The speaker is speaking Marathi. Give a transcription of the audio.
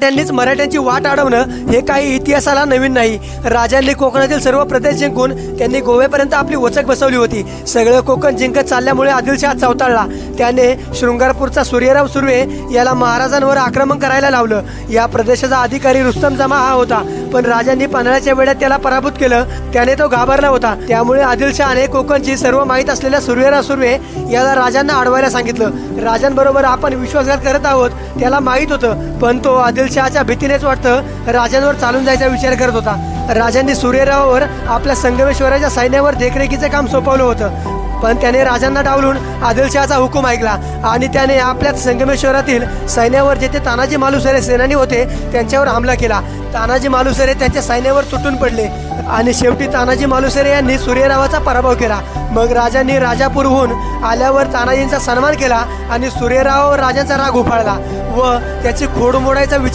मराठ्यांनीच मराठ्यांची वाट अडवणं हे काही इतिहासाला नवीन नाही। राजांनी कोकणातील सर्व प्रदेश जिंकून त्यांनी गोव्यापर्यंत आपली वचक बसवली होती। सगळं कोकण जिंकत चालल्यामुळे आदिलशाह चवताळला। त्याने शृंगारपूरचा सूर्यराव सुर्वे याला महाराजांवर आक्रमण करायला लावलं। या प्रदेशाचा अधिकारी रुस्तम जमा हा होता, पण राजांनी पन्हाळ्याच्या वेळेत त्याला पराभूत केलं। त्याने तो घाबरला होता। त्यामुळे आदिलशहाने कोकणची सर्व माहीत असलेल्या सूर्यराव सुर्वे याला राजांना अडवायला सांगितलं। राजांबरोबर आपण विश्वासघात करत आहोत त्याला माहीत होतं, पण तो आदिलशहाच्या भीतीनेच वाटतं राजांवर चालून जायचा विचार करत होता। राजांनी सूर्यरावावर आपल्या संगमेश्वराच्या सैन्यावर देखरेखीचे काम सोपवलं होतं, पण त्याने राजांना डावलून आदिलशहाचा हुकूम ऐकला आणि त्याने आपल्या संगमेश्वरातील सैन्यावर जेथे तानाजी मालुसरे सेनानी होते त्यांच्यावर हमला केला। तानाजी मालुसरे त्यांच्या सैन्यावर तुटून पडले आणि शेवटी तानाजी मालुसरे यांनी सूर्यरावाचा पराभव केला। मग राजांनी राजापूरहून आल्यावर तानाजींचा सन्मान केला आणि सूर्यरावावर राजांचा राग उफाळला व त्याची खोड मोडायचा विचार